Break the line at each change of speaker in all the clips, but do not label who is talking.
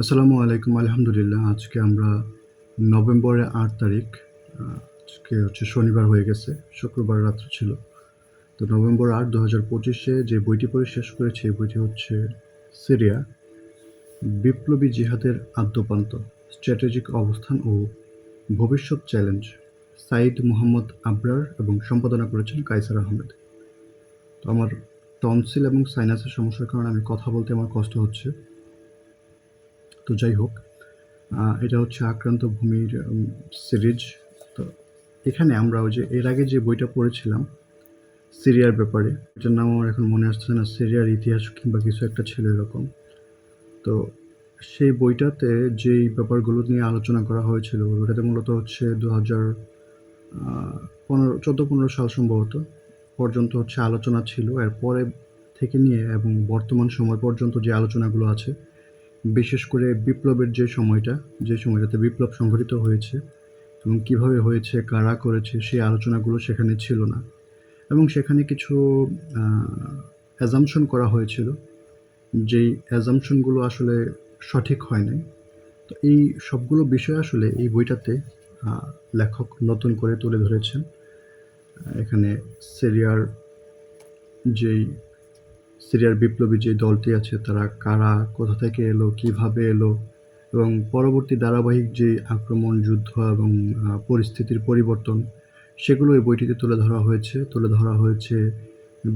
আসসালামু আলাইকুম। আলহামদুলিল্লাহ। আজকে আমরা নভেম্বরের ৮ তারিখ। আজকে হচ্ছে শনিবার হয়ে গেছে। শুক্রবার রাত্র ছিল। তো নভেম্বর ৮, ২০২৫ যে বইটি পড়ে শেষ করেছি, এই বইটি হচ্ছে সিরিয়া, বিপ্লবী জিহাদের আদ্যোপান্ত, স্ট্র্যাটেজিক অবস্থান ও ভবিষ্যৎ চ্যালেঞ্জ। সাইদ মোহাম্মদ আবরার এবং সম্পাদনা করেছেন কায়সার আহমেদ। তো আমার টনসিল এবং সাইনাসের সমস্যার কারণে আমি কথা বলতে আমার কষ্ট হচ্ছে। তো যাই হোক, এটা হচ্ছে আক্রান্ত ভূমির সিরিজ। তো এখানে আমরা ওই যে এর আগে যে বইটা পড়েছিলাম সিরিয়ার ব্যাপারে, এটার নাম আমার এখন মনে আসছে না, সিরিয়ার ইতিহাস কিংবা কিছু একটা ছিল এরকম। তো সেই বইটাতে যেই ব্যাপারগুলো নিয়ে আলোচনা করা হয়েছিল, ওটাতে মূলত হচ্ছে 2014-15 সাল সম্ভবত পর্যন্ত হচ্ছে আলোচনা ছিল। এরপরে থেকে নিয়ে এবং বর্তমান সময় পর্যন্ত যে আলোচনাগুলো আছে, বিশেষ করে বিপ্লবের যে সময়টাতে বিপ্লব সংঘটিত হয়েছে এবং কীভাবে হয়েছে, কারা করেছে, সেই আলোচনাগুলো সেখানে ছিল না। এবং সেখানে কিছু অ্যাজাম্পশন করা হয়েছিল, যেই অ্যাজাম্পশনগুলো আসলে সঠিক হয় নাই। তো এই সবগুলো বিষয় আসলে এই বইটাতে লেখক নতুন করে তুলে ধরেছেন। এখানে সিরিয়ার সিরিয়ার বিপ্লবী যে দলটি আছে, তারা কারা, কোথা থেকে এলো, কিভাবে এলো, এবং পরবর্তী ধারাবাহিক যে আক্রমণ, যুদ্ধ এবং পরিস্থিতির পরিবর্তন, সেগুলো এই বইটিতে তুলে ধরা হয়েছে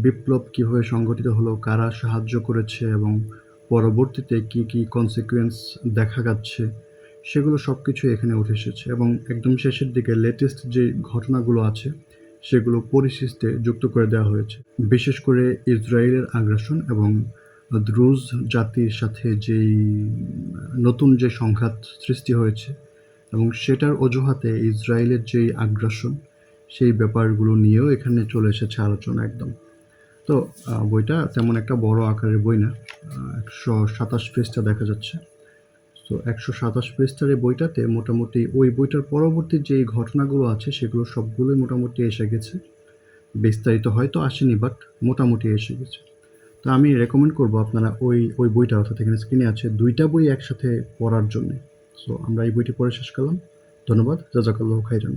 বিপ্লব কিভাবে সংগঠিত হলো, কারা সাহায্য করেছে এবং পরবর্তীতে কি কি কনসিকুয়েন্স দেখা যাচ্ছে, সেগুলো সব কিছু এখানে উঠে এসেছে। এবং একদম শেষের দিকে লেটেস্ট যে ঘটনাগুলো আছে, সেগুলো পরিশিষ্টে যুক্ত করে দেওয়া হয়েছে। বিশেষ করে ইসরায়েলের আগ্রাসন এবং দ্রুজ জাতির সাথে যেই নতুন যে সংঘাত সৃষ্টি হয়েছে এবং সেটার অজুহাতে ইসরায়েলের যেই আগ্রাসন, সেই ব্যাপারগুলো নিয়েও এখানে চলে এসেছে আলোচনা একদম। তো বইটা তেমন একটা বড় আকারের বই না, ১২৭ পৃষ্ঠা দেখা যাচ্ছে। তো ১২৭ পৃষ্ঠার এই বইটাতে মোটামুটি ওই বইটার পরবর্তী যেই ঘটনাগুলো আছে, সেগুলো সবগুলোই মোটামুটি এসে গেছে। বিস্তারিত হয়তো আসেনি, বাট মোটামুটি এসে গেছে। তো আমি রেকমেন্ড করব আপনারা ওই বইটা, অর্থাৎ এখানে স্ক্রিনে আছে ২টা বই একসাথে পড়ার জন্যে। সো আমরা এই বইটি পড়ে শেষ করলাম। ধন্যবাদ। জাযাকাল্লাহু খাইরান।